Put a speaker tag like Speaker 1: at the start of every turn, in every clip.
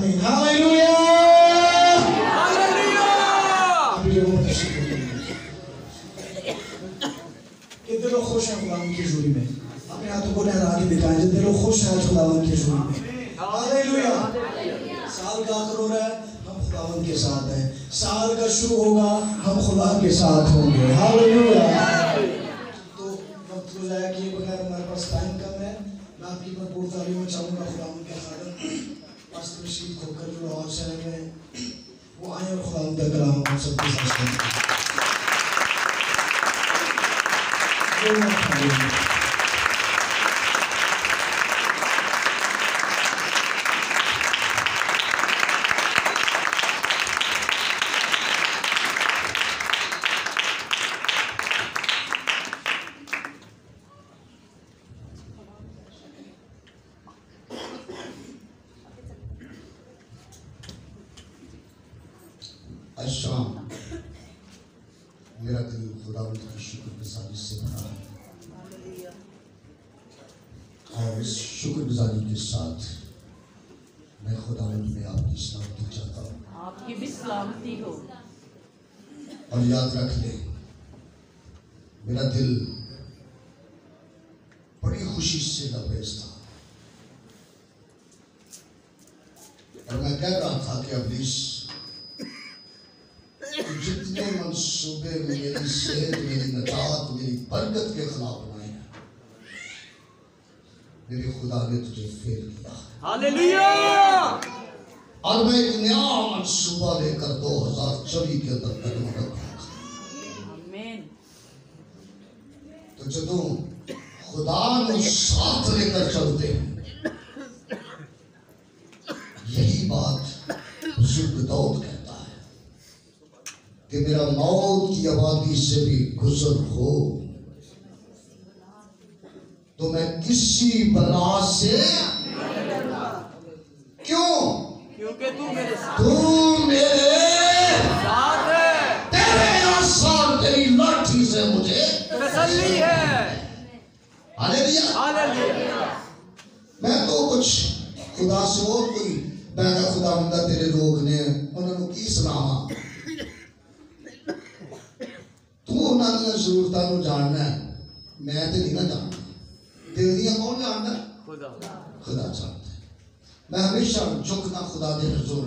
Speaker 1: آمین hallelujah
Speaker 2: hallelujah
Speaker 1: ابھی جو تشریف کہ دل و خوش ہے خداوند کی حضوری میں اپنے ہاتھوں کو لہرا کے دکھائیں جو دل و خوش ہے خداوند کی حضوری میں ہاللویا سال کا آخر ہو رہا ہے ہم خداوند کے ساتھ ہیں سال کا شروع ہوگا ہم خدا کے ساتھ ہوں گے ہاللویا تو وقت کو ضائع کیے بغیر ہمارے پاس ٹائم کم ہے میں آپ کی بھرپور تعلیم چاہوں گا خداوند کے خادم پاسٹر رشید کھوکر جو لاہور شہر میں وہ آئیں اور خداوند کا کلام ہم سب کے ساتھ کریں
Speaker 3: شام میرا دل خداوند کی شکر گزاری سے بھرا ہے اور اس شکر گزاری کے ساتھ میں خداوند میں آپ کی سلامتی چاہتا ہوں
Speaker 4: آپ کی بھی سلامتی ہو
Speaker 3: اور یاد رکھ لیں میرا دل بڑی خوشی سے لبریز تھا اور میں کہہ رہا تھا کہ ابلیس جتنے منصوبے میری صحت میری نجات میری برکت کے خلاف بنائے ہیں میرے خدا نے تجھے فیل کیا
Speaker 2: ہاللویا
Speaker 3: اور میں ایک نیا منصوبہ لے کر 2024 کے اندر قدم رکھوں گا
Speaker 4: آمین
Speaker 3: تو جدوں خدا نے ساتھ لے کر چلتے ہیں یہی بات بزرگ داؤد کہتا ہے کہ میرا موت کی آبادی سے بھی گزر ہو تو میں کسی بلا سے کیوں
Speaker 2: کیونکہ تو میرے ساتھ
Speaker 3: تو میرے
Speaker 2: ہے
Speaker 3: تیرے آسان تیری لاٹھی سے مجھے
Speaker 2: تسلی ہے
Speaker 3: ہاللویا
Speaker 2: ہاللویا
Speaker 3: میں تو کچھ خدا سے اور کوئی میں خدا بندہ تیرے لوگ نے انہوں نے کی سلاما تو انہوں نے ضرورتاں نو جاننا ہے میں تے نہیں نہ جاننا دل دیاں کون جاننا ہے
Speaker 2: خدا
Speaker 3: خدا جانتا ہے میں ہمیشہ جھکنا خدا دے حضور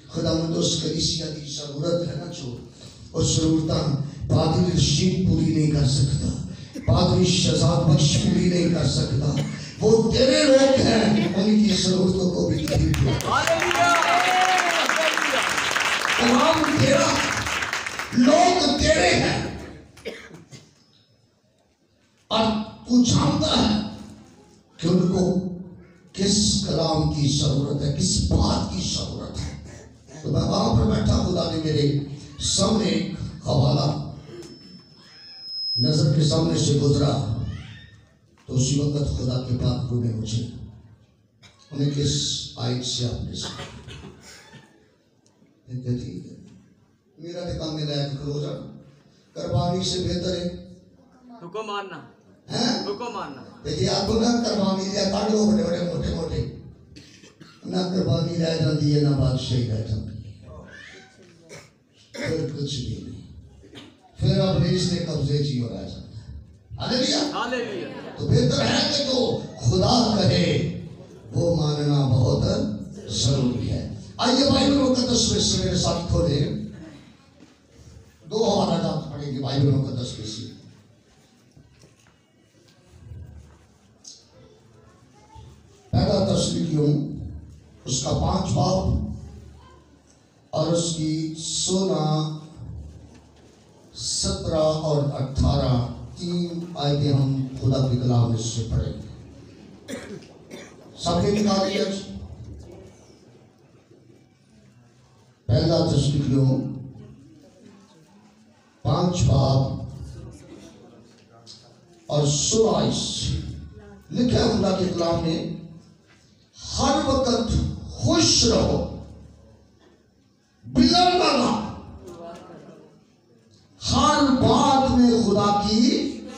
Speaker 3: خدا مند اس کلیسیا کی ضرورت ہے نا جو اس ضرورتاں پادری رشید پوری نہیں کر سکتا پادری شہزاد بخش پوری نہیں کر سکتا وہ تیرے لوگ ہیں ان کی ضرورتوں کو بھی قریب ہو
Speaker 2: ہاللویا
Speaker 3: کلام تیرا لوگ تیرے ہیں اور تو جانتا ہے کہ ان کو کس کلام کی ضرورت ہے کس بات کی ضرورت ہے تو میں وہاں پر بیٹھا خدا نے میرے سامنے ایک حوالہ نظر کے سامنے سے گزرا تو اسی وقت خدا کے پاک روح نے مجھے انہیں کس آیت سے آپ نے سنا ٹھیک ہے میرا تو کام میرا ہے کہ کھلو جانا قربانی سے بہتر ہے
Speaker 2: حکم ماننا حکم ماننا
Speaker 3: دیکھیے آپ کو نہ قربانی لیا کر لو بڑے بڑے موٹے موٹے نہ قربانی رہ جاتی ہے نہ بادشاہی رہ جاتی ہے پھر کچھ بھی نہیں پھر ابلیس نے قبضے جی ہو رہ جاتا ہے ہاللویا
Speaker 2: ہاللویا
Speaker 3: تو بہتر ہے کہ جو خدا کہے وہ ماننا بہت ضروری ہے آئیے بائبل مقدس میں سے میرے ساتھ کھولیں دو حوالات پڑھیں گے بائبل مقدس میں سے پہلا تسلیکیوں اس کا 5 باب اور اس کی 16 17 اور 18 3 آیتیں ہم خدا کے کلام سے پڑھیں گے سب نے نکال لیا پہلا تسلیکیوں 5 باب اور 16 لکھا ہے خدا کے کلام نے ہر وقت خوش رہو بلا مانا ہر بات میں خدا کی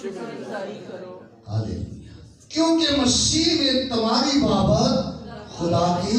Speaker 4: شکرگزاری کرو
Speaker 3: ہاللویا کیونکہ مسیح نے تمہاری بابت خدا کی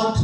Speaker 3: 8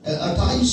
Speaker 3: 28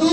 Speaker 3: 2,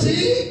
Speaker 3: 3,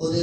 Speaker 3: ਉਹਦੇ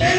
Speaker 3: 10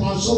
Speaker 3: 500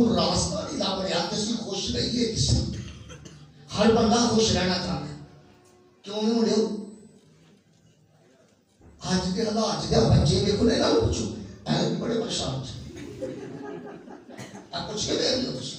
Speaker 3: ਸਾਨੂੰ ਰਾਸਤਾ ਨਹੀਂ ਲੱਭ ਰਿਹਾ ਕਿ ਅਸੀਂ ਖੁਸ਼ ਰਹੀਏ ਕਿਸ ਤਰ੍ਹਾਂ। ਹਰ ਬੰਦਾ ਖੁਸ਼ ਰਹਿਣਾ ਚਾਹੁੰਦਾ, ਕਿਉਂ ਨਹੀਂ ਮੁੰਡਿਓ? ਅੱਜ ਦੇ ਹਾਲਾਤ ਦੇ ਬੱਚੇ ਦੇਖੋ ਨਾ, ਇਹਨਾਂ ਨੂੰ ਪੁੱਛੋ ਐ ਬੜੇ ਪਰੇਸ਼ਾਨ ਆ ਕੁਛ ਕੇ ਦੇ ਦਿਓ ਤੁਸੀਂ।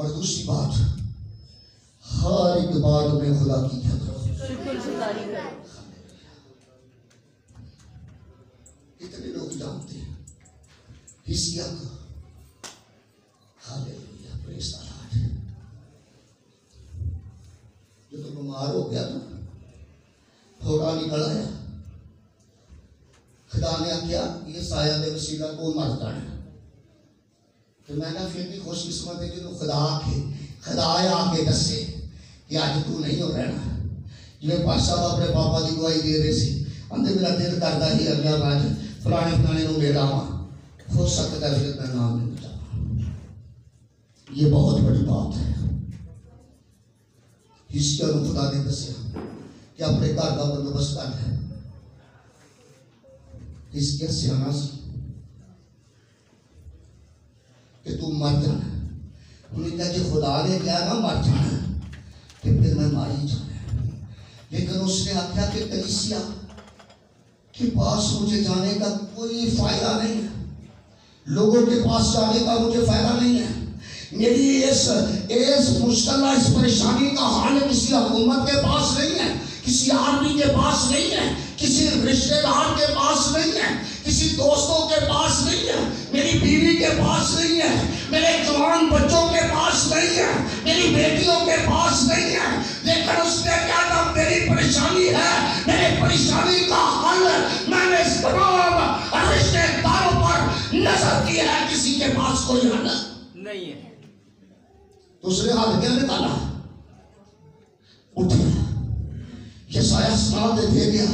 Speaker 3: اور دوسری بات، ہر ایک بات میں خدا کی کیا کرو، کتنے لوگ جانتے ہیں حسقیہ کو؟ ہاللیلویا، پریز دی لارڈ۔ جو تو بیمار ہو گیا نا، تھوڑا نکل آیا، خدا نے کیا یہ سایہ دے وسیلہ کو مر جانا۔ تو میں نے پھر بھی خوش قسمت ہے جو خدا آ کے دسے کہ آج تو نہیں ہو رہنا۔ جو پاس صاحب اپنے پاپا کی گواہی دے رہے سی، اندر میرا دل کرتا ہی اللہ راج فلانے نو میرا ماں ہو سکتا ہے پھر میں نام نہیں بتاؤں۔ یہ بہت بڑی بات ہے۔ حسقیہ کو خدا نے دسیا کہ اپنے گھر کا بندوبست کر ہے۔ حسقیہ سیانا سی کہ تو مر جانا۔ انہیں کہا کہ خدا نے کیا نا مر جانا کہ پھر میں ماری جانا، لیکن اس نے آخیا کہ کلیسیا کے پاس مجھے جانے کا کوئی فائدہ نہیں ہے، لوگوں کے پاس جانے کا مجھے فائدہ نہیں ہے۔ میری اس مشکل اس پریشانی کا حال کسی حکومت کے پاس نہیں ہے، کسی آدمی کے پاس نہیں ہے، کسی رشتہ دار کے پاس نہیں ہے، کسی دوستوں کے پاس نہیں ہے، میری بیوی کے پاس نہیں ہے، میرے جوان بچوں کے پاس نہیں ہے، میری بیٹیوں کے پاس نہیں ہے۔ لیکن اس نے کیا تھا، میری پریشانی ہے، میری پریشانی کا حل میں نے اس تمام رشتہ داروں پر نظر کی ہے، کسی کے پاس کوئی حل
Speaker 2: نہیں ہے۔
Speaker 3: تو اس نے حل کیا نکالا، اٹھیا یسایہ سنا دے گیا،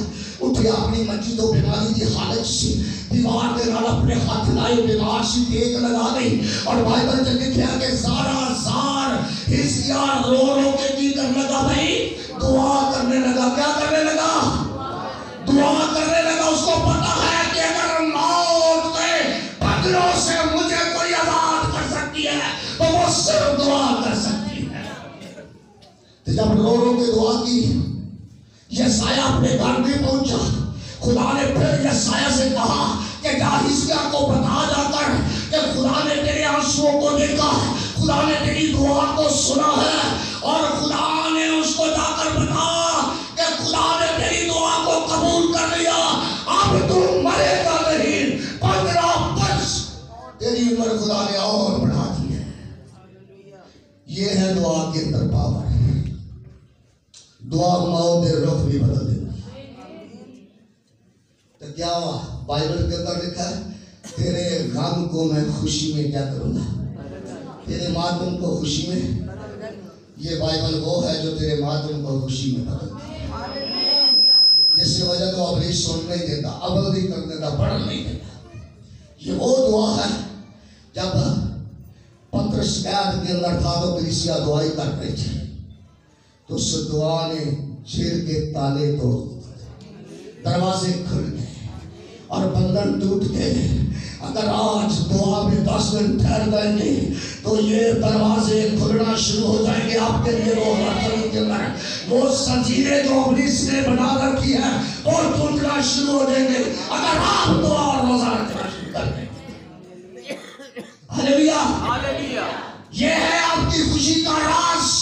Speaker 3: اٹھیا اپنی منجی تو بیماری دی حالت سے دیوار کے نال اپنے ہاتھ لائے، بیمار سی ٹیک لگا دی، اور بائبل میں لکھا کہ زارا زار حسقیہ رو رو کے کی کرنے لگا، بھائی دعا کرنے لگا۔ کیا کرنے لگا؟ دعا کرنے لگا۔ اس کو پتا ہے کہ اگر موت کے بدلوں سے مجھے کوئی آزاد کر سکتی ہے تو وہ صرف دعا کر سکتی ہے۔ تو جب رو رو کے دعا کی، یسایہ اپنے گھر میں پہنچا، خدا نے پھر یسایہ سے کہا کہ جا حسقیہ کو بتا جا کر کہ خدا نے تیرے آنسوؤں کو دیکھا ہے، خدا نے تیری دعا کو سنا ہے، اور خدا نے اس کو جا کر بتا کہ خدا نے تیری دعا کو قبول کر لیا، اب تو مرے گا نہیں، 15 برس تیری عمر خدا نے اور بڑھا دی ہے۔ یہ ہے دعا کے اندر پاور۔ دعا موت دے رخ بھی بدل دینا۔ تو کیا ہوا؟ بائبل کے اندر لکھا ہے تیرے غم کو میں خوشی میں کیا کروں گا، تیرے ماتم کو خوشی میں۔ یہ بائبل وہ ہے جو تیرے ماتم کو خوشی میں بدل دے، جس کی وجہ تو ابلیس سن نہیں دیتا، عمل نہیں کرنے دیتا، پڑھ نہیں دیتا۔ یہ وہ دعا ہے جب پترس قید کے اندر تھا تو کلیسیا دعائی کر رہے تھے، تو اس دعا نے جیل کے تالے توڑ دیے، دروازے کھل گئے اور بندھن ٹوٹ گئے۔ اگر آج دعا میں 10 دن ٹھہر جائیں گے تو یہ دروازے کھلنا شروع ہو جائیں گے آپ کے لیے۔ وہ زنجیریں جو ابلیس نے بنا رکھی ہے وہ ٹوٹنا شروع ہو جائیں گے اگر آپ دعا اور روزہ رکھنا شروع کر دیں۔ ہاللیلویا،
Speaker 2: ہاللیلویا۔
Speaker 3: یہ ہے آپ کی خوشی کا راز۔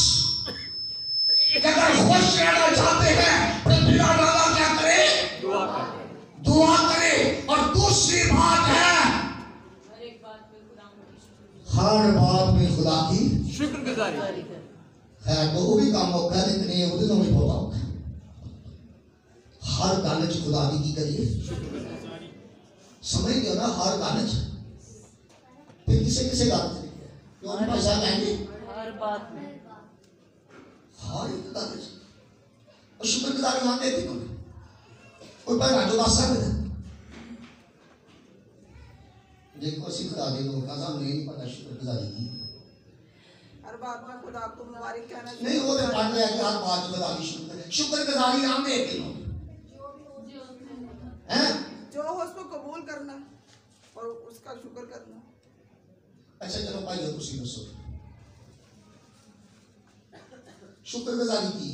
Speaker 3: اگر خوش رہنا چاہتے ہیں تو بلا ڈالا کیا کرے؟
Speaker 2: دعا کرے،
Speaker 3: دعا کرے۔ اور دوسری بات ہے ہر بات میں خدا کی
Speaker 2: شکر گزاری۔
Speaker 3: خیر تو وہ بھی کام ہوتا ہے لیکن یہ وہ نہیں پتا ہوتا۔ ہر گانے چ خدا کی کریے سمجھ گئے نا، ہر گانے چ پھر کسے کسے گانے چ کیوں پیسہ کہیں گے
Speaker 5: ہر بات میں،
Speaker 3: ہر ایک گانے چ اور شکر گزاری وہاں دیتی انہوں نے کوئی پہنا جو دس سکتے ہیں۔ دیکھو اسی خدا دے لوگ کا سامنے نہیں پتا شکر گزاری کی
Speaker 5: ہر بات میں خدا کو مبارک کہنا
Speaker 3: نہیں، وہ تو پڑھ لیا کہ ہر بات میں خدا کی شکر گزاری ہم دیکھتے ہیں
Speaker 5: جو ہو اس کو قبول کرنا اور اس کا شکر کرنا۔
Speaker 3: اچھا چلو بھائی ہو تسی دسو شکر گزاری کی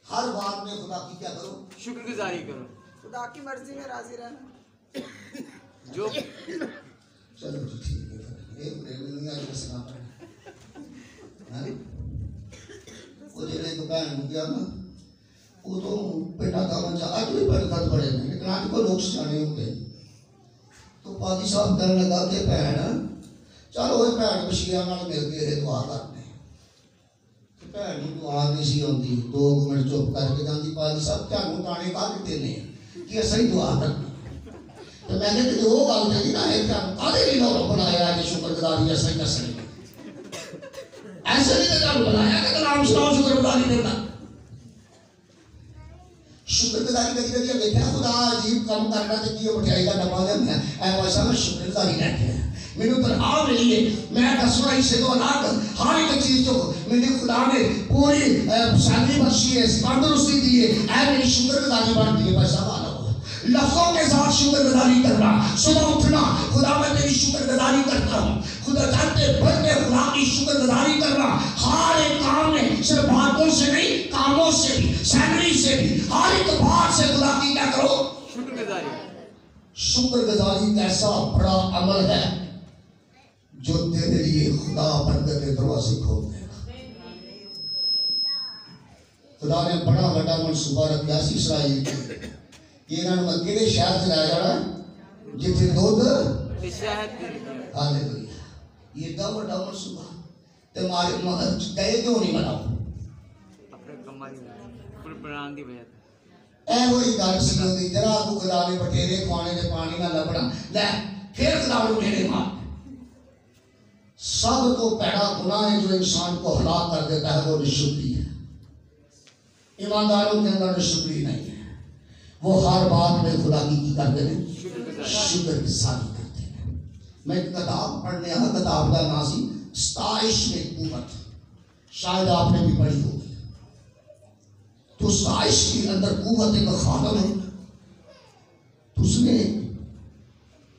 Speaker 3: ہر بات میں خدا کی کیا کرو؟
Speaker 2: شکر گزاری کرو،
Speaker 5: خدا کی مرضی میں راضی رہنا۔
Speaker 2: جو
Speaker 3: چلو جی ٹھیک ہے، ایک میں نہیں آج بس نہ پڑے وہ جنہیں ایک بہن ہو گیا نا وہ تو پیٹا تھا منچا آج بھی پڑھتا پڑے میں لیکن آج کو لوگ سجانے ہوتے تو پادی صاحب کرنے لگا کہ بہن چلو وہ بہن بشیرہ نال مل کے دعا کرنے بہن دعا نہیں سی ہوتی 2 منٹ چپ کر کے جاندی پادی صاحب تانوں تانے کا دیتے نہیں کہ صحیح دعا کرنا تو میں نے کہ وہ گل تے نا ایک کدے نہیں لوگ بنایا کہ شکر گزاری ایسا ہی کر سکے ایسے نہیں کہ بنایا کہ کلام سناؤ شکر گزاری کرنا شکر گزاری کری کری دیکھا خدا عجیب کام کرنا تے کی مٹھائی کا ڈبہ دے میں اے ویسا میں شکر گزاری رہ گیا میرے تنخواہ ملی ہے میں دسنا اس سے تو الگ ہر ایک چیز تو میرے خدا نے پوری سالمی بخشی ہے تندرستی دی ہے اے میری شکر گزاری بنتی ہے پیسہ والا لفظوں کے ساتھ شکر گزاری کرنا صبح اٹھنا خدا میں تیری شکر گزاری کرتا ہوں خدا جانتے بڑھتے خدا کی شکر گزاری کرنا ہر ایک کام میں صرف باتوں سے نہیں کاموں سے بھی سیلری سے بھی ہر ایک بات سے خدا کی کیا کرو
Speaker 2: شکر گزاری
Speaker 3: شکر گزاری ایک ایسا بڑا عمل ہے جو تیرے لیے خدا برکت کے دروازے کھول دے گا خدا نے بڑا بڑا منصوبہ رکھا سی اسرائیل کے کہ انہوں نے مکے شہر چلایا جانا جتنے دودھ ہالےلویا یہ اتنا بڑا منصوبہ تمہارے گئے کیوں نہیں مناؤ
Speaker 2: اپنے کمائی پر بنان دی وجہ
Speaker 3: اے وہی گل سی ہوندی جرا کو خدا نے بٹیرے کھوانے دے پانی نہ لبنا لے پھر خدا نے میرے مار سب تو پہلا گناہ ہے جو انسان کو ہلاک کر دیتا ہے وہ ناشکری ہے ایمانداروں کے اندر ناشکری نہیں ہے وہ ہر بات میں خدا کی کرتے ہیں شکر گزاری کرتے ہیں میں کتاب پڑھنے آیا کتاب کا نام سی ستائش میں قوت شاید آپ نے بھی پڑھی ہوگی تو ستائش کے اندر قوت ایک خاتم ہے تو اس نے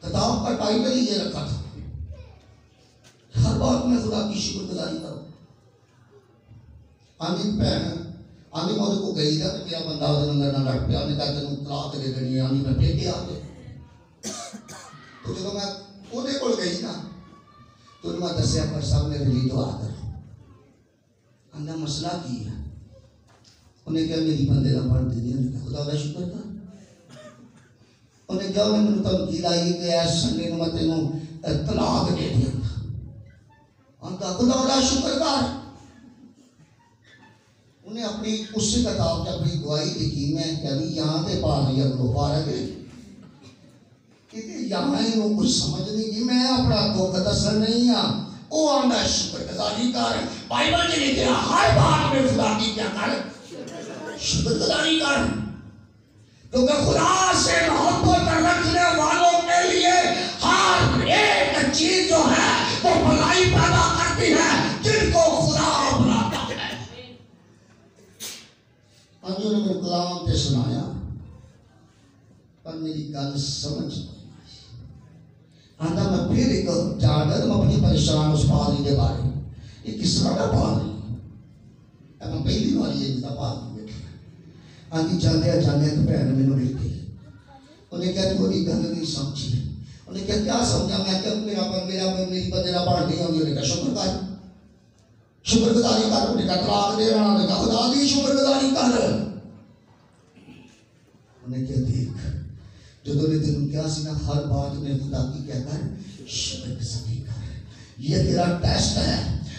Speaker 3: کتاب کا ٹائٹل ہی یہ رکھا تھا ہر بات میں خدا کی شکر گزاری کرو آندھی بہن آندھی موت کو گئی تھا کہ میرا بندہ وہ اندر نہ لڑ پیا نے کہا تینوں طلاق دے دینی ہے آندھی میں پھر کے آ گئے تو جب میں اونے کول گئی نا تو انہوں نے دسیا پر صاحب میرے لیے دعا کرو آندھا مسئلہ کی ہے انہیں کہا میری بندے نہ پڑھ دی انہیں کہا خدا کا شکر تھا انہیں کہا انہیں منہ تنقید آئی کہ ایس سنگے نو میں تینوں طلاق دے دیا آندھا خدا کا شکر کر انہیں اپنی اسی کتاب کے اپنی دعائی لکھی میں کہنی یہاں تے پا نہیں اگلو پا رہے کہ یہاں ہی وہ کچھ سمجھ نہیں کہ میں اپنا دکھ دسن نہیں ہاں وہ آندا شکر گزاری کر بائبل کے لکھا ہر بات میں خدا کی کیا کر شکر گزاری کر کیونکہ خدا سے محبت رکھنے والوں کے لیے ہر ایک چیز جو ہے وہ بھلائی پیدا کرتی ہے جن کو خدا بناتا ہے انجو نے میرے کلام تے سنایا پر میری گل سمجھ نہیں آئی آندا میں پھر ایک جانا تو میں اپنی پریشان اس پادری کے بارے میں یہ کس طرح کا پادری ہے میں پہلی بار یہ جتا پادری بیٹھا آندھی جانے تو بہن میں نے لکھی انہیں کہا تو کوئی گل نہیں سمجھی انہیں کہا کیا سمجھا میں کہ میری بندے پڑھ نہیں ہوگی انہیں کہا شکر کر شکر گزاری کر انہیں کہا طلاق دے رہا انہیں کہا خدا دی شکر گزاری کر انہیں کہا دیکھ جو تو نے تینوں کیا سی نا ہر بات میں خدا کی کیا کر شکر گزاری کر یہ تیرا ٹیسٹ ہے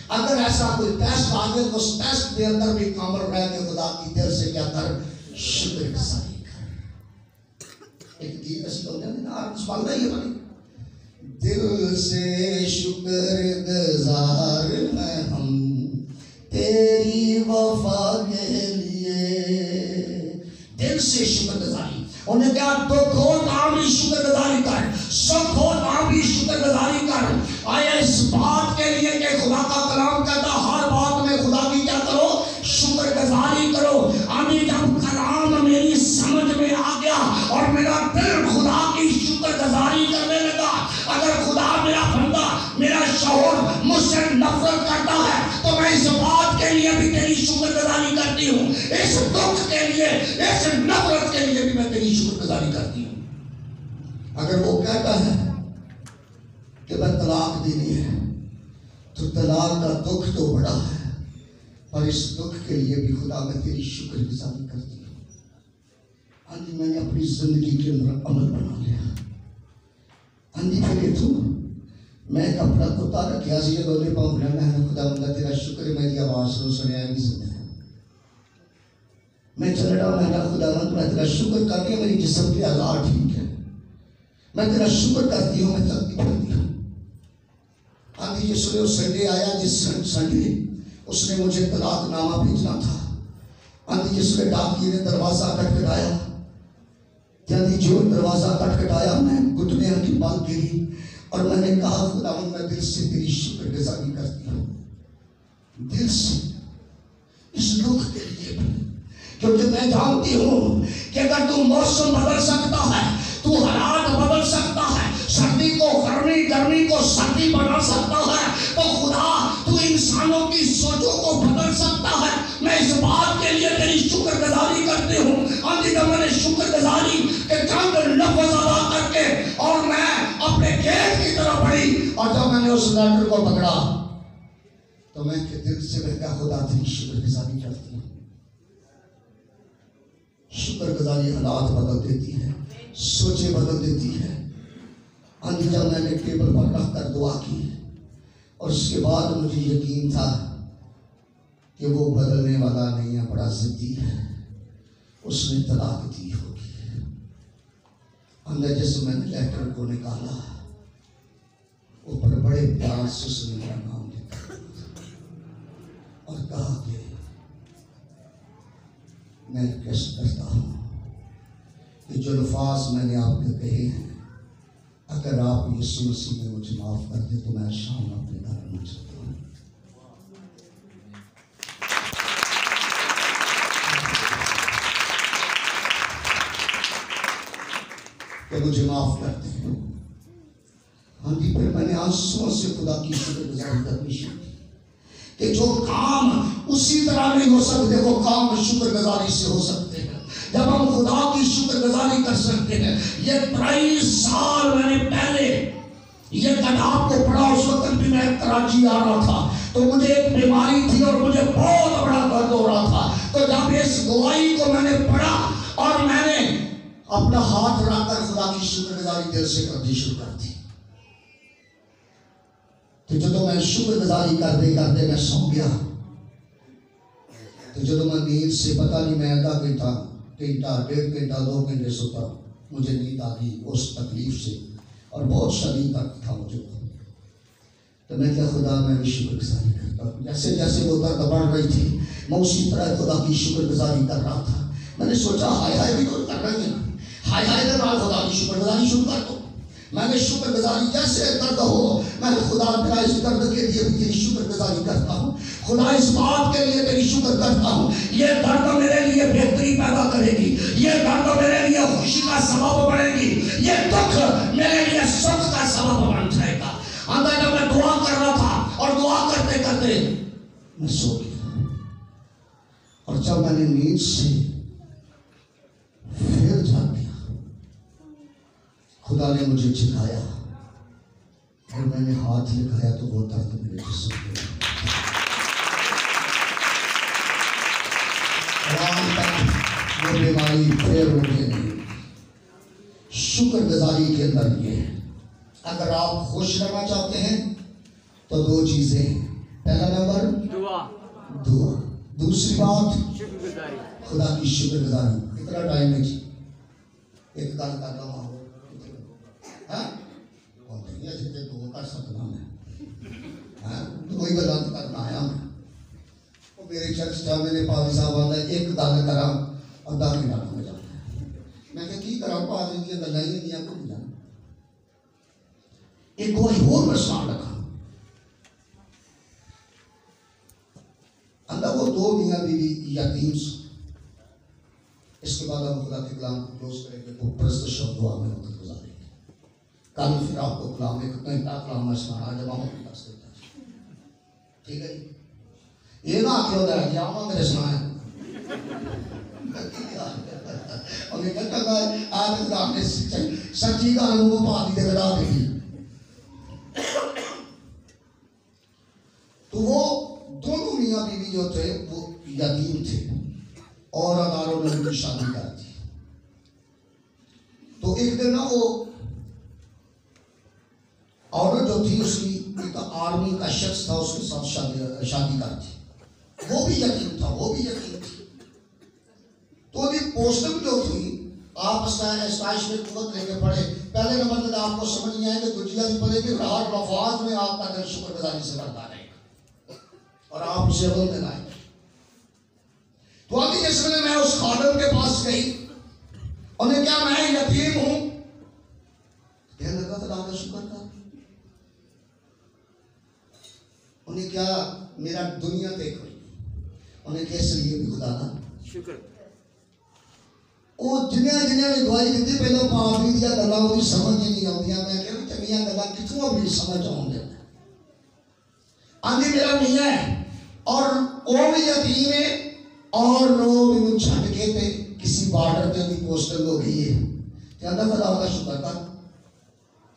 Speaker 3: اگر ایسا کوئی ٹیسٹ آ گیا تو اس ٹیسٹ کے اندر بھی کامل رہ کے خدا کی دل سے کیا کر شکر گزاری کر ایک گیت ایسی ہوتا ہے نا آپ سوال رہی ہے بھائی دل سے شکر گزار میں ہم تیری وفا کے لیے دل سے شکر گزاری انہیں کہا تو کھول عامی شکر گزاری کر سب کھول عامی شکر گزاری کر آیا اس بات کے لیے کہ خدا کا کلام کہتا ہر بات میں خدا کی کیا کرو شکر گزاری کرو آمی جب کلام میری سمجھ میں آ گیا اور میرا دل خدا کی شکر گزاری کرنے لگا اگر خدا میرا بندہ میرا شعور مجھ سے نفرت کرتا ہے تو میں اس بات کے لیے بھی تیری شکر گزاری کرتی ہوں اس دکھ کے لیے اس نفرت کے لیے بھی میں تیری شکر گزاری کرتی ہوں اگر وہ کہتا ہے کہ میں طلاق دینی ہے، تو طلاق کا دکھ تو بڑا ہے، پر اس دکھ کے لیے بھی خدا میں تیری شکر گزاری کرتی ہوں۔ ہاں جی میں نے اپنی زندگی کے اندر عمل بنا لیا۔ ہاں جی پھر تو میں ایک اپنا کتا رکھیا سی جب انہیں پاؤں میں خدا بندہ تیرا شکر ہے میری آواز کو سنیا بھی زندہ ہے۔ میں چل رہا ہوں، میں خدا بند میں تیرا شکر کر رہی ہوں، میری جسم کے اعضاء ٹھیک ہے، میں تیرا شکر کرتی ہوں، میں چلتی پھرتی ہوں۔ ہاں جی جس نے سنڈے آیا، جس سنڈے اس نے مجھے طلاق نامہ بھیجنا تھا، ہاں جی جس نے ڈاکیے نے دروازہ کھٹکھٹایا، یعنی جو دروازہ کھٹکھٹایا میں گھٹنے کی بال گری اور میں نے کہا خداوند میں دل سے تیری شکر گزاری کرتی ہوں، دل سے اس دکھ کے لیے، کیونکہ میں جانتی ہوں کہ اگر تو موسم بدل سکتا ہے، تو حالات بدل سکتا ہے، سردی کو گرمی، گرمی کو سردی بنا سکتا ہے، تو خدا تو انسانوں کی سوچوں کو بدل سکتا ہے۔ میں اس بات کے لیے تیری شکر گزاری کرتی ہوں۔ آج جب میں نے شکر گزاری کے چند لفظ ادا کر کے اور میں اپنے گیٹ کی طرف بڑھی، اور جب میں نے اس لیٹر کو پکڑا تو میں کہ دل سے میں کہا خدا تیری شکر گزاری کرتی ہوں۔ شکر گزاری حالات بدل دیتی ہے، سوچیں بدل دیتی ہے۔ جب میں نے ٹیبل پر رکھ کر دعا کی اور اس کے بعد مجھے یقین تھا کہ وہ بدلنے والا نہیں ہے، بڑا ضدی ہے، اس نے طلاق دی ہوگی۔ اندر جیسے میں نے لیٹر کو نکالا، اوپر بڑے پیار سے اس نے میرا نام لکھا اور کہا کہ میں ریکویسٹ کرتا ہوں کہ جو الفاظ میں نے آپ کے کہے ہیں، اگر آپ یسوع مسیح میں مجھے معاف کر دیں تو میں شام اپنے گھر آنا چاہتا ہوں۔ کہ مجھے معاف کر دیں۔ ہاں جی پھر میں نے آنسوؤں سے خدا کی شکر گزاری کرنی شروع کی کہ جو کام اسی طرح نہیں ہو سکتے وہ کام شکر گزاری سے ہو سکتے ہیں۔ جب ہم خدا کی شکر گزاری کر سکتے ہیں۔ یہ 23 سال میں نے پہلے یہ کتاب کو پڑھا، اس وقت بھی میں کراچی آ رہا تھا تو مجھے ایک بیماری تھی اور مجھے بہت بڑا درد ہو رہا تھا۔ تو جب اس گواہی کو میں نے پڑھا اور میں نے اپنا ہاتھ رکھ کر خدا کی شکر گزاری دل سے کرنی شروع کر دی، تو جب میں شکر گزاری کرتے کرتے میں سو گیا، تو جب میں نیند سے پتہ نہیں میں آدھا گھنٹہ، ڈیڑھ گھنٹہ، 2 گھنٹے سوتا، مجھے نیند آ گئی اس تکلیف سے اور بہت شدید درد تھا مجھے۔ تو میں کیا خدا میں بھی شکر گزاری کرتا ہوں۔ جیسے جیسے وہ درد بڑھ رہی تھی میں اسی طرح خدا کی شکر گزاری کر رہا تھا۔ میں نے سوچا ہائے ہائے بھی تو کر رہی ہیں، ہائے ہائے کے بعد خدا کی شکر گزاری شروع کر دو۔ میں نے شکر گزاری جیسے درد ہو، میں خدا تیرا اس درد کے لیے بھی تیری شکر گزاری کرتا ہوں۔ خدا اس بات کے لیے تیری شکر کرتا ہوں، یہ درد میرے لیے بہتری پیدا کرے گی، یہ درد میرے لیے خوشی کا سبب بنے گی، یہ دکھ میرے لیے سکھ کا سبب بن جائے گا۔ اندر جب میں دعا کر رہا تھا اور دعا کرتے کرتے میں سو گیا، اور جب میں نے نیند سے پھر جاگ گیا، خدا نے مجھے جگایا اور میں نے ہاتھ لگایا تو وہ درد میرے جسم میں وہ بیماری پھر اٹھے نہیں۔ شکر گزاری کے اندر یہ ہے، اگر آپ خوش رہنا چاہتے ہیں تو 2 چیزیں، پہلا نمبر دعا، دوسری بات
Speaker 2: شکر گزاری،
Speaker 3: خدا کی شکر گزاری۔ کتنا ٹائم ہے جی؟ ایک گل کر رہا ہوں، جتنے 2 کر سکنا میں، کوئی گلا کرنا آیا میں۔ میرے چرچ کا میرے پادری صاحب آتا ہے ایک گل کرا آدھا گھنٹہ ہو جاتا ہے۔ میں کہ کی کرا پادری کی گلاں ہی نہیں کو جانا۔ ایک کوئی اور مسئلہ رکھا اندر وہ 2 میاں بیوی یتیم سے۔ اس کے بعد ہم خدا کے کلام کو کلوز کریں گے، وہ پرستش اور دعا میں وقت گزاریں گے۔ کل پھر آپ کو کلام ایک گھنٹہ کلام میں سنانا جب ہم اپنی پاس دیتا ہے، ٹھیک ہے جی؟ یہ نہ آکے ہوتا ہے کہ آماں میرے سنائیں انہیں کہتا ہے آج خدا نے سچی کا وہ پانی دے بدا دے گی۔ تو وہ دونوں میاں بیوی جو تھے وہ یتیم تھے اور اداروں نے ان کی شادی کر دی. تو ایک دن نا وہ عورت جو تھی اس کی ایک آرمی کا شخص تھا اس کے ساتھ شادی کر دی. وہ بھی یتیم تھا، وہ بھی یتیم تھی. تو ابھی پوسٹنگ جو تھی آپ اسٹائش میں قوت لے کے پڑھے. پہلے نمبر تک آپ کو سمجھ نہیں آئے کہ دنیا بھی پڑھے کہ ہر مفاد میں آپ کا دل شکر گزاری سے بڑھتا رہے گا اور آپ اسے عمل میں لائیں. تو ابھی جس میں اس خادم کے پاس گئی، انہیں کیا میں یتیم ہوں؟ کہنے لگا خدا کا شکر کر. انہیں کیا میرا دنیا دیکھ رہی، انہیں کیسے لیے بھی خدا کا
Speaker 2: شکر.
Speaker 3: وہ جنیا نے دعائی دیتی پہلے پاپی دیا گلا وہ سمجھ ہی نہیں آتی. میں کہ چنگیاں گلا کتنا بھی سمجھ آؤں گے. آندھی میرا میاں ہے اور وہ بھی یتیم ہے اور لوگ انہوں چھٹ کے تے کسی بارڈر پہ بھی پوسٹر ہو گئی ہے. کہتا خدا کا شکر کر.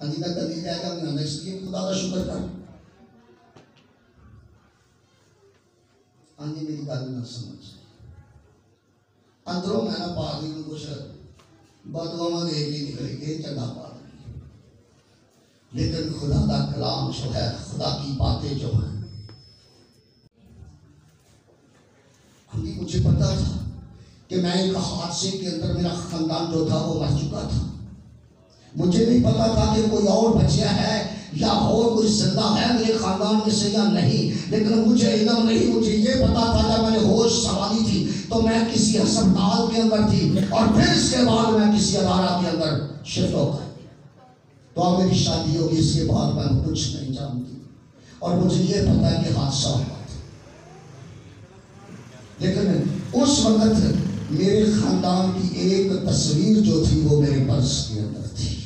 Speaker 3: آندھی میں کدی جائے گا میں اس لیے خدا کا شکر کر. آندھی میری گل نہ سمجھ. اندروں میں نہ پادری کو کچھ بدعا دے کے نکلے گے چنگا پادری، لیکن خدا کا کلام جو ہے، خدا کی باتیں جو ہیں، مجھے پتا تھا کہ میں ایک حادثے کے اندر میرا خاندان جو تھا وہ مر چکا تھا. مجھے نہیں پتا تھا کہ کوئی اور بچیا ہے یا اور کوئی زندہ ہے میرے خاندان میں سے یا نہیں، لیکن مجھے علم نہیں. مجھے یہ پتا تھا جب میں نے ہوش سنبھالی تھی تو میں کسی ہسپتال کے اندر تھی اور پھر اس کے بعد میں کسی ادارہ کے اندر شفٹ ہو گئی. تو اب میری شادی ہوگی، اس کے بعد میں کچھ نہیں جانتی اور مجھے یہ پتا ہے کہ حادثہ ہوا تھا. لیکن اس وقت میرے خاندان کی ایک تصویر جو تھی وہ میرے پرس کے اندر تھی،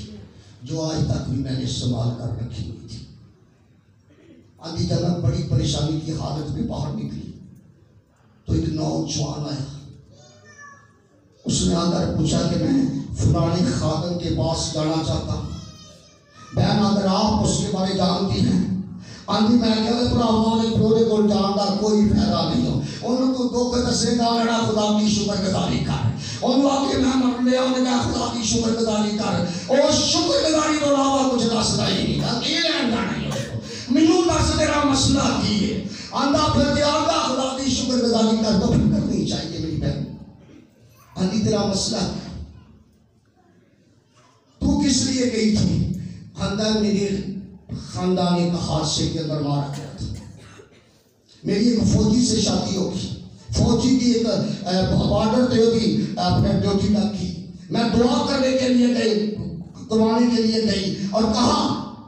Speaker 3: جو آج تک بھی میں نے استعمال کر رکھی ہوئی تھی. آندھی جب میں بڑی پریشانی کی حالت میں باہر نکلی تو ایک نوجوان آیا. اس نے آ کر پوچھا کہ میں فلانے خادم کے پاس جانا چاہتا ہوں. بہن اگر آپ اس کے بارے جانتی ہیں. آندھی میں کہتے پرانے پورے کو جانتا کوئی فائدہ نہیں ہو. انہوں کو دو کے دسے گا لڑا خدا کی شکر گزاری کر. انہوں آگے میں مر لیا انہوں نے خدا کی شکر گزاری کر. اور شکر گزاری تو علاوہ کچھ دستا ہی نہیں تھا. یہ لینا نہیں ہو مینوں دس تیرا مسئلہ کی ہے. آندھا پھر دیا آندھا خدا کی شکر گزاری کر تو پھر کرنی چاہیے میری بہن. آندھی تیرا مسئلہ تو کس لیے گئی تھی؟ آندھا میری خاندان ایک حادثے کے اندر مارا گیا تھا. میری ایک فوجی سے شادی ہوگی. فوجی کی ایک بارڈر پہ ہوگی اپنے ڈیوٹی تک کی. میں دعا کرنے کے لیے گئی، قربانی کے لیے گئی اور کہا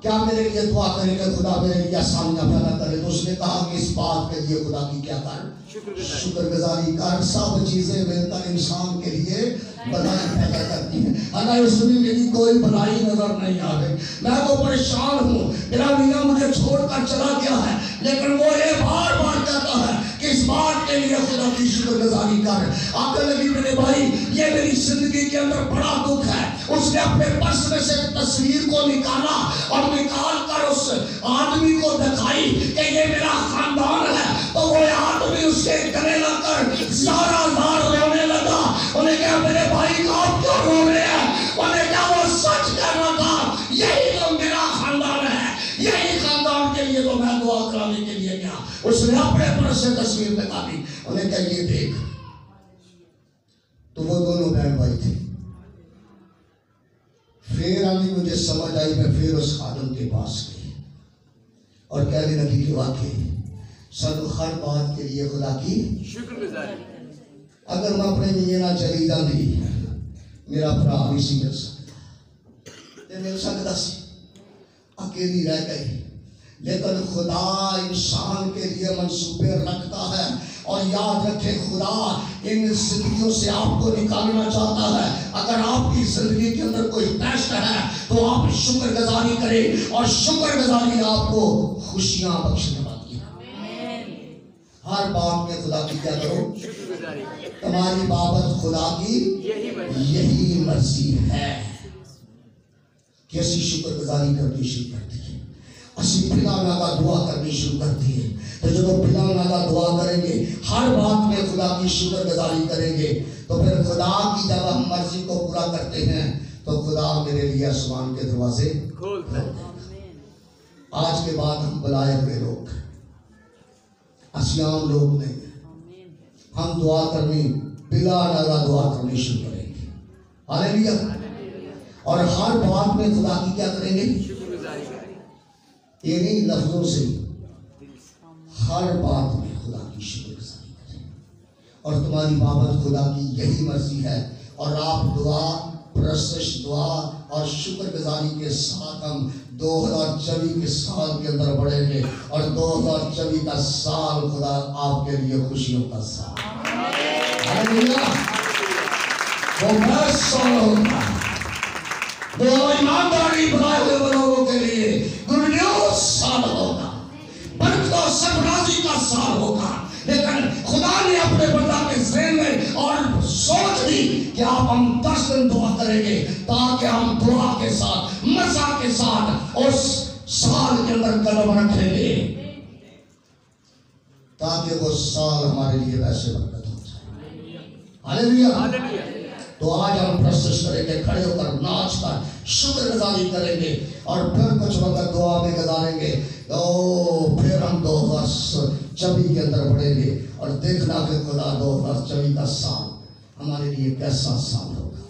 Speaker 3: کیا میرے لیے دعا کرے کہ خدا میرے لیے آسانیاں پیدا کرے. تو اس نے کہا کہ اس بات کے لیے خدا کی کیا کر شکر گزاری کر. سب چیزیں مل کر انسان کے لیے بھلائی پیدا کرتی ہیں. اگر اس میں میری کوئی بھلائی نظر نہیں آ رہی. میں تو پریشان ہوں. میرا میاں مجھے چھوڑ کر چلا گیا ہے لیکن وہ یہ بار بار کہتا ہے کہ اس بات کے لیے خدا کی شکر گزاری کر. آپ کے لگی میرے بھائی یہ میری زندگی کے اندر بڑا دکھ ہے. اس نے اپنے پرس میں سے تصویر کو نکالا اور نکال کر اس آدمی کو دکھائی کہ یہ میرا خاندان ہے. تو وہ آدمی اس کے گلے لگ کر سارا رونے لگا. انہیں کہا میرے بھائی کا آپ کیوں رو رہے ہیں؟ انہیں کہا وہ سچ کہہ رہا تھا یہی تو میرا خاندان ہے. یہی خاندان کے لیے تو میں دعا کرانے کے لیے گیا. اس نے اپنے پرس سے تصویر نکالی. انہیں کہا یہ دیکھ. تو وہ دونوں بہن بھائی تھے. پھر آنی مجھے سمجھ آئی. میں پھر اس خادم کے پاس گئی اور کہنے لگی کہ واقعی سب ہر بات کے لیے خدا کی
Speaker 2: شکر گزاری.
Speaker 3: اگر میں اپنے لیے نہ چلی جاتی میرا بھرا بھی سی مل سکتا مل سکتا سی. اکیلی رہ گئی. لیکن خدا انسان کے لیے منصوبے رکھتا ہے اور یاد رکھے خدا ان زندگیوں سے آپ کو نکالنا چاہتا ہے. اگر آپ کی زندگی کے اندر کوئی ٹیسٹ ہے تو آپ شکر گزاری کریں اور شکر گزاری آپ کو خوشیاں بخشنے والی ہے. ہر بات میں خدا کی کیا کرو
Speaker 2: شکر گزاری.
Speaker 3: تمہاری بابت خدا کی یہی مرضی ہے کہ اسی شکر گزاری کرنی شروع کرتی ہے. اسی پھر اللہ کا دعا کرنی شروع کرتی ہے. تو جب وہ بلا ناغہ دعا کریں گے, ہر بات میں خدا کی شکر گزاری کریں گے, تو پھر خدا کی جب ہم مرضی کو پورا کرتے ہیں تو خدا میرے لیے آسمان کے دروازے کھولتا ہے. آج کے بعد ہم بلائے ہوئے لوگ, اسیام لوگ نہیں, ہم دعا کرنی, بلا ناغہ دعا کرنی شروع کریں گے. ہاللیلویا. اور ہر بات میں خدا کی کیا کریں گے؟ یہ نہیں لفظوں سے, ہر بات میں خدا کی شکر گزاری کریں. اور تمہاری بابت خدا کی یہی مرضی ہے. اور آپ دعا, پرستش, دعا اور شکر گزاری کے ساتھ ہم 2024 کے سال کے اندر بڑھیں گے. اور 2024 کا سال خدا آپ کے لیے خوشیوں کا سال, ہاللیلویا, وہ بڑا سال ہوگا, وہ ایمانداری بنائے ہوئے لوگوں کے لیے گڈ نیوز سال ہوگا, برکت و سرفرازی کا سال ہوگا. لیکن خدا نے اپنے بندہ کے ذہن میں اور سوچ دی کہ آپ ہم 10 دن دعا کریں گے تاکہ ہم دعا کے ساتھ, مزہ کے ساتھ اس سال کے اندر قدم رکھیں گے, تاکہ وہ سال ہمارے لیے ویسے برکت ہو جائے. ہاللیلویا. تو آج ہم پرستش کریں گے, کھڑے ہو کر, ناچ کر, شکر گزاری کریں گے, اور پھر کچھ وقت دعا میں گزاریں گے. تو پھر ہم 2024 کے اندر بڑھیں گے اور دیکھنا کہ خدا 2024 کا سال ہمارے لیے کیسا سال ہوگا.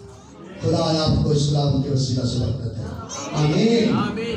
Speaker 3: خدا آپ کو اسلام کے وسیلہ سے برکت ہے. آمین.